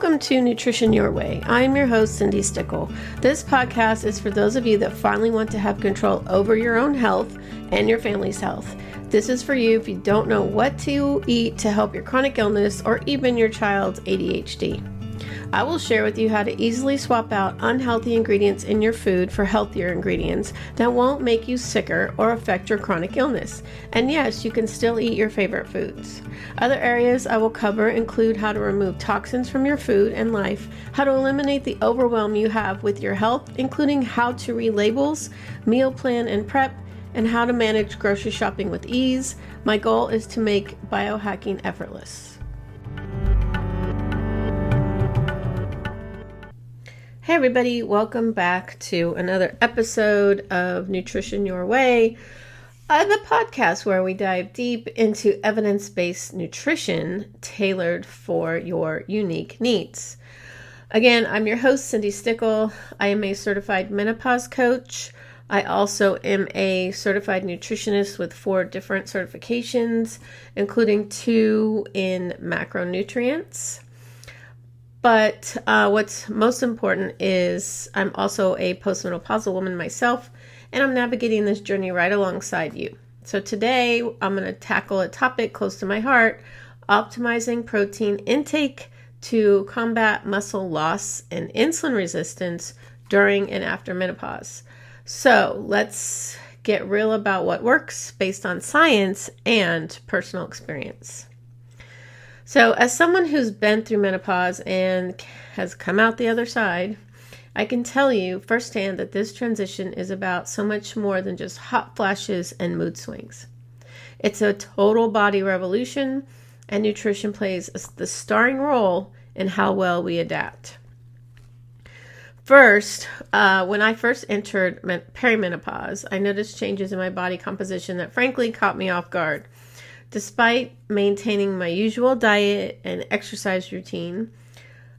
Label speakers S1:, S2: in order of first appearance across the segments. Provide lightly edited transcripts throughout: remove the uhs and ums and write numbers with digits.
S1: Welcome to Nutrition Your Way. I'm your host, Cindi Stickle. This podcast is for those of you that finally want to have control over your own health and your family's health. This is for you if you don't know what to eat to help your chronic illness or even your child's ADHD. I will share with you how to easily swap out unhealthy ingredients in your food for healthier ingredients that won't make you sicker or affect your chronic illness. And yes, you can still eat your favorite foods. Other areas I will cover include how to remove toxins from your food and life, how to eliminate the overwhelm you have with your health, including how to read labels, meal plan and prep, and how to manage grocery shopping with ease. My goal is to make biohacking effortless. Hey everybody, welcome back to another episode of Nutrition Your Way, the podcast where we dive deep into evidence-based nutrition tailored for your unique needs. Again, I'm your host, Cindi Stickle. I am a certified menopause coach. I also am a certified nutritionist with 4 different certifications, including 2 in macronutrients. But what's most important is I'm also a postmenopausal woman myself, and I'm navigating this journey right alongside you. So today I'm going to tackle a topic close to my heart, optimizing protein intake to combat muscle loss and insulin resistance during and after menopause. So let's get real about what works based on science and personal experience. So as someone who's been through menopause and has come out the other side, I can tell you firsthand that this transition is about so much more than just hot flashes and mood swings. It's a total body revolution, and nutrition plays the starring role in how well we adapt. First, when I first entered perimenopause, I noticed changes in my body composition that frankly caught me off guard. Despite maintaining my usual diet and exercise routine,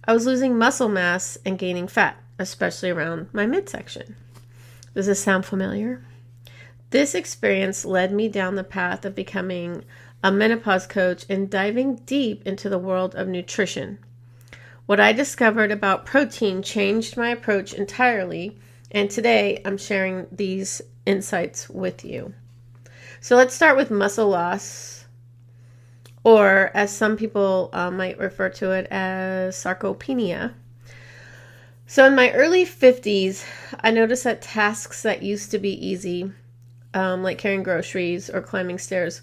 S1: I was losing muscle mass and gaining fat, especially around my midsection. Does this sound familiar? This experience led me down the path of becoming a menopause coach and diving deep into the world of nutrition. What I discovered about protein changed my approach entirely, and today I'm sharing these insights with you. So let's start with muscle loss, or as some people might refer to it as sarcopenia. So in my early 50s, I noticed that tasks that used to be easy, like carrying groceries or climbing stairs,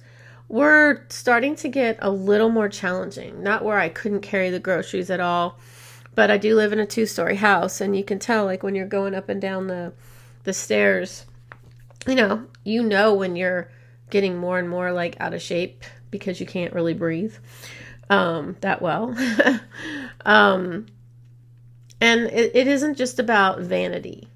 S1: were starting to get a little more challenging. Not where I couldn't carry the groceries at all, but I do live in a 2-story house, and you can tell, like, when you're going up and down the stairs, you know when you're getting more and more like out of shape because you can't really breathe that well. And it isn't just about vanity.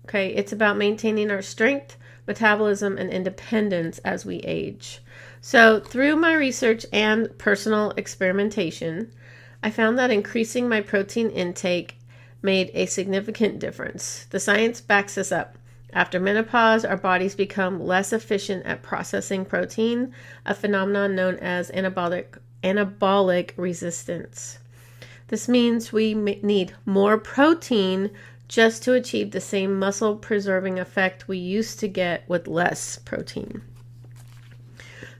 S1: Okay, it's about maintaining our strength, metabolism, and independence as we age. So through my research and personal experimentation, I found that increasing my protein intake made a significant difference. The science backs this up. After menopause, our bodies become less efficient at processing protein, a phenomenon known as anabolic resistance. This means we need more protein just to achieve the same muscle-preserving effect we used to get with less protein.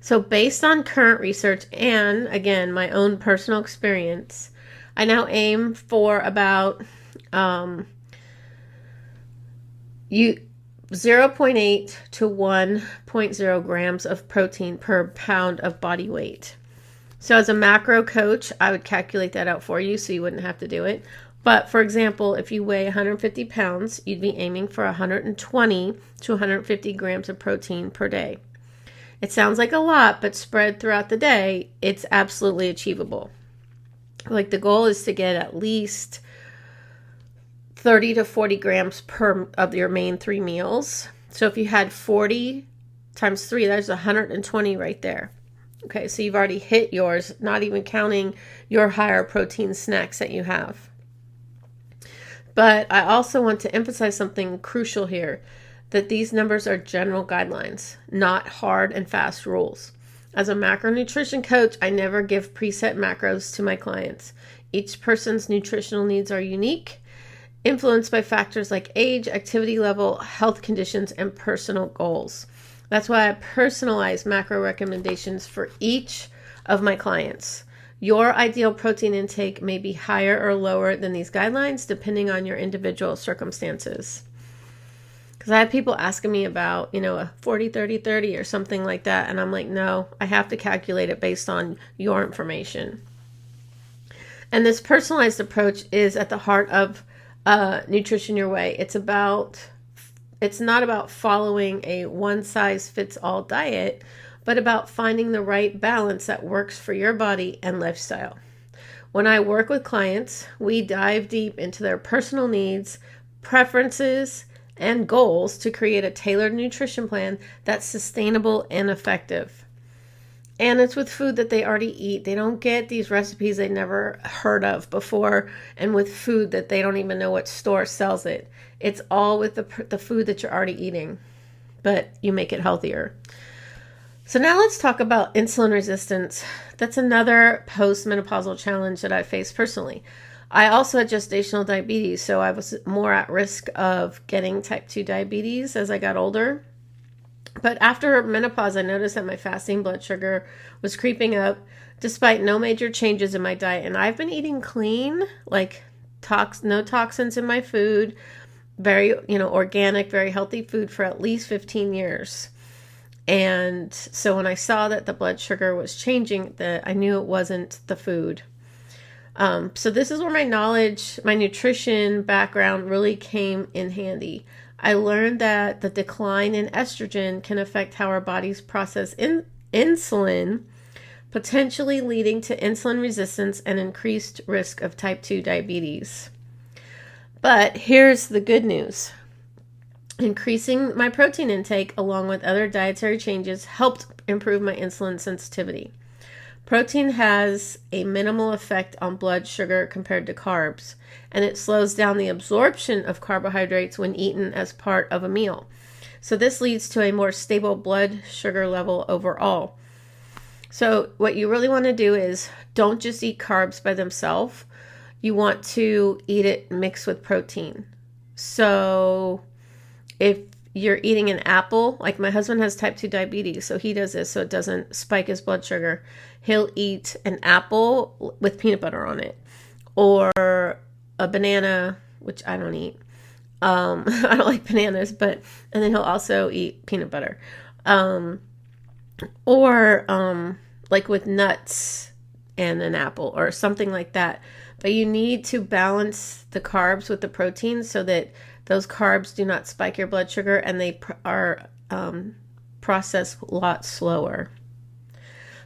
S1: So based on current research and, again, my own personal experience, I now aim for about 0.8 to 1.0 grams of protein per pound of body weight. So as a macro coach, I would calculate that out for you so you wouldn't have to do it. But for example, if you weigh 150 pounds, you'd be aiming for 120 to 150 grams of protein per day. It sounds like a lot, but spread throughout the day, it's absolutely achievable. Like, the goal is to get at least 30 to 40 grams per of your main 3 meals. So if you had 40 times 3, that's 120 right there. Okay, so you've already hit yours, not even counting your higher protein snacks that you have. But I also want to emphasize something crucial here, that these numbers are general guidelines, not hard and fast rules. As a macronutrition coach, I never give preset macros to my clients. Each person's nutritional needs are unique, influenced by factors like age, activity level, health conditions, and personal goals. That's why I personalize macro recommendations for each of my clients. Your ideal protein intake may be higher or lower than these guidelines depending on your individual circumstances. Because I have people asking me about, a 40-30-30 or something like that. And I'm like, no, I have to calculate it based on your information. And this personalized approach is at the heart of Nutrition Your Way. It's not about following a one-size-fits-all diet, but about finding the right balance that works for your body and lifestyle. When I work with clients, we dive deep into their personal needs, preferences, and goals to create a tailored nutrition plan that's sustainable and effective. And it's with food that they already eat. They don't get these recipes they never heard of before, and with food that they don't even know what store sells it. It's all with the food that you're already eating, but you make it healthier. So now let's talk about insulin resistance. That's another post-menopausal challenge that I faced personally. I also had gestational diabetes, so I was more at risk of getting type 2 diabetes as I got older. But after menopause, I noticed that my fasting blood sugar was creeping up despite no major changes in my diet. And I've been eating clean, like no toxins in my food, very, organic, very healthy food for at least 15 years. And so when I saw that the blood sugar was changing, I knew it wasn't the food. So this is where my knowledge, my nutrition background really came in handy. I learned that the decline in estrogen can affect how our bodies process insulin, potentially leading to insulin resistance and increased risk of type 2 diabetes. But here's the good news. Increasing my protein intake along with other dietary changes helped improve my insulin sensitivity. Protein has a minimal effect on blood sugar compared to carbs, and it slows down the absorption of carbohydrates when eaten as part of a meal. So this leads to a more stable blood sugar level overall. So what you really want to do is don't just eat carbs by themselves. You want to eat it mixed with protein. So if you're eating an apple, like my husband has type 2 diabetes, so he does this so it doesn't spike his blood sugar. He'll eat an apple with peanut butter on it, or a banana, which I don't eat. I don't like bananas, and then he'll also eat peanut butter. Or like with nuts and an apple or something like that. But you need to balance the carbs with the protein so that those carbs do not spike your blood sugar and they are processed a lot slower.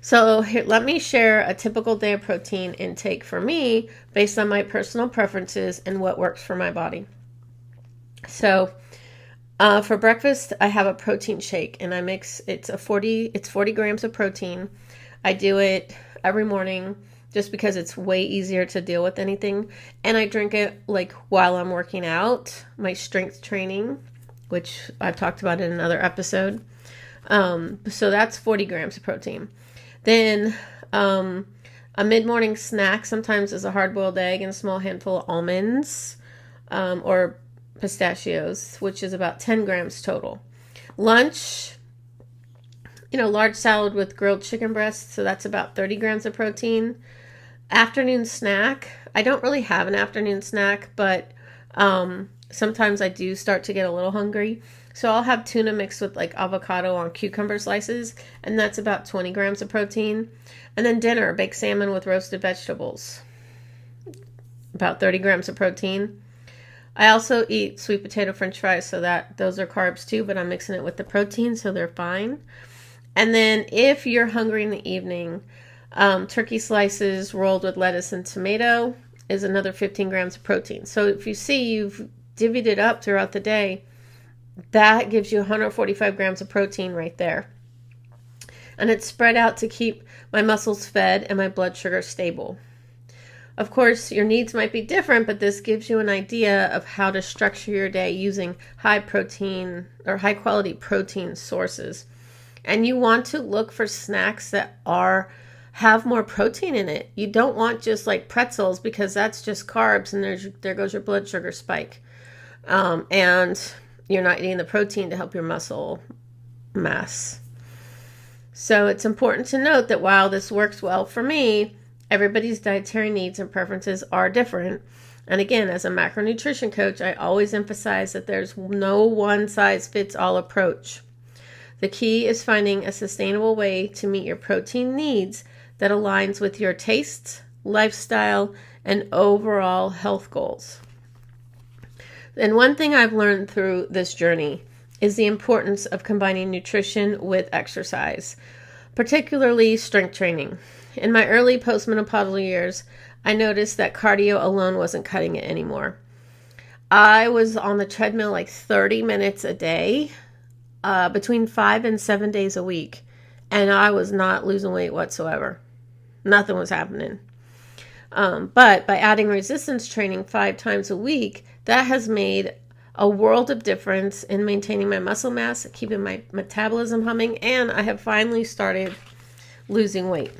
S1: So here, let me share a typical day of protein intake for me based on my personal preferences and what works for my body. So for breakfast, I have a protein shake and I mix, it's 40 grams of protein. I do it every morning just because it's way easier to deal with anything. And I drink it like while I'm working out, my strength training, which I've talked about in another episode. So that's 40 grams of protein. Then a mid-morning snack sometimes is a hard-boiled egg and a small handful of almonds or pistachios, which is about 10 grams total. Lunch, large salad with grilled chicken breasts, so that's about 30 grams of protein. Afternoon snack, I don't really have an afternoon snack, but sometimes I do start to get a little hungry. So I'll have tuna mixed with like avocado on cucumber slices, and that's about 20 grams of protein. And then dinner, baked salmon with roasted vegetables, about 30 grams of protein. I also eat sweet potato french fries, so those are carbs too, but I'm mixing it with the protein, so they're fine. And then if you're hungry in the evening, turkey slices rolled with lettuce and tomato is another 15 grams of protein. So if you see you've divvied it up throughout the day, that gives you 145 grams of protein right there. And it's spread out to keep my muscles fed and my blood sugar stable. Of course, your needs might be different, but this gives you an idea of how to structure your day using high protein or high quality protein sources. And you want to look for snacks that are have more protein in it. You don't want just like pretzels, because that's just carbs, and there goes your blood sugar spike. And you're not eating the protein to help your muscle mass. So it's important to note that while this works well for me, everybody's dietary needs and preferences are different. And again, as a macronutrition coach, I always emphasize that there's no one-size-fits-all approach. The key is finding a sustainable way to meet your protein needs that aligns with your tastes, lifestyle, and overall health goals. And one thing I've learned through this journey is the importance of combining nutrition with exercise, particularly strength training. In my early postmenopausal years, I noticed that cardio alone wasn't cutting it anymore. I was on the treadmill like 30 minutes a day, between 5 and 7 days a week, and I was not losing weight whatsoever. Nothing was happening. But by adding resistance training 5 times a week, that has made a world of difference in maintaining my muscle mass, keeping my metabolism humming, and I have finally started losing weight.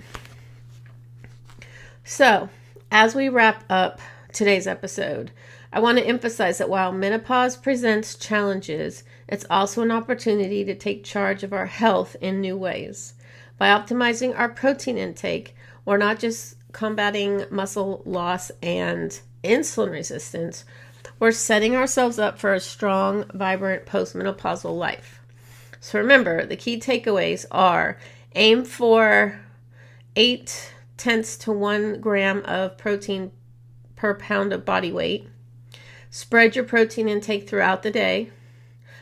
S1: So, as we wrap up today's episode, I want to emphasize that while menopause presents challenges, it's also an opportunity to take charge of our health in new ways. By optimizing our protein intake, we're not just combating muscle loss and insulin resistance, we're setting ourselves up for a strong, vibrant postmenopausal life. So remember, the key takeaways are: aim for 0.8 to 1 gram of protein per pound of body weight. Spread your protein intake throughout the day.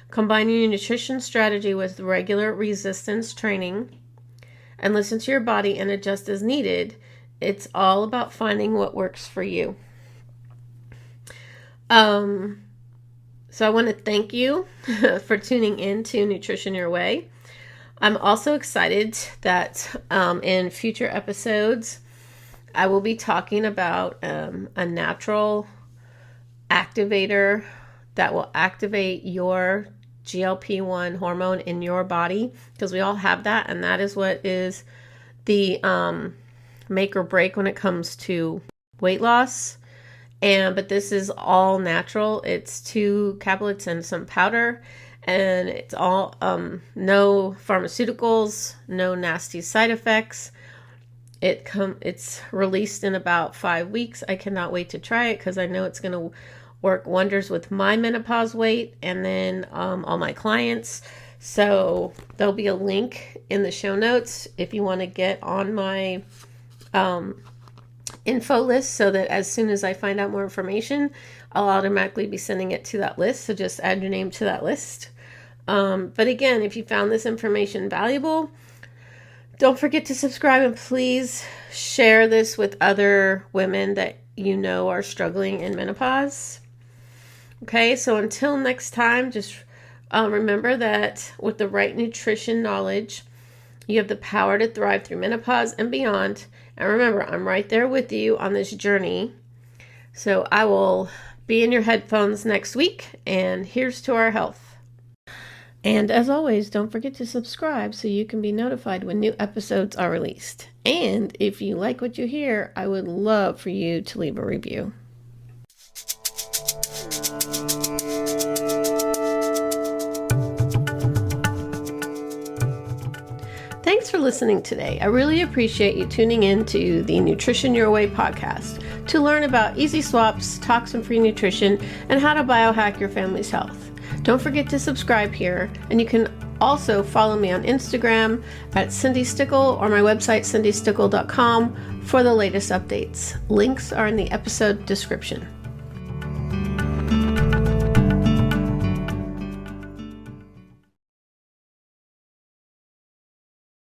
S1: Combine your nutrition strategy with regular resistance training. And listen to your body and adjust as needed. It's all about finding what works for you. So I want to thank you for tuning in to Nutrition Your Way. I'm also excited that in future episodes, I will be talking about a natural activator that will activate your GLP-1 hormone in your body, because we all have that, and that is what is the make or break when it comes to weight loss. But this is all natural. It's 2 caplets and some powder, and it's all no pharmaceuticals, no nasty side effects. It's released in about 5 weeks. I cannot wait to try it, because I know it's going to work wonders with my menopause weight and then all my clients. So there'll be a link in the show notes if you want to get on my info list, so that as soon as I find out more information, I'll automatically be sending it to that list. So just add your name to that list. But again, if you found this information valuable, don't forget to subscribe, and please share this with other women that you know are struggling in menopause. Okay, so until next time, just remember that with the right nutrition knowledge, you have the power to thrive through menopause and beyond. And remember, I'm right there with you on this journey. So I will be in your headphones next week, and here's to our health. And as always, don't forget to subscribe so you can be notified when new episodes are released. And if you like what you hear, I would love for you to leave a review. Thanks for listening today. I really appreciate you tuning in to the Nutrition Your Way podcast to learn about easy swaps, toxin-free nutrition, and how to biohack your family's health. Don't forget to subscribe here, and you can also follow me on Instagram at Cindi Stickle or my website cindystickle.com for the latest updates. Links are in the episode description.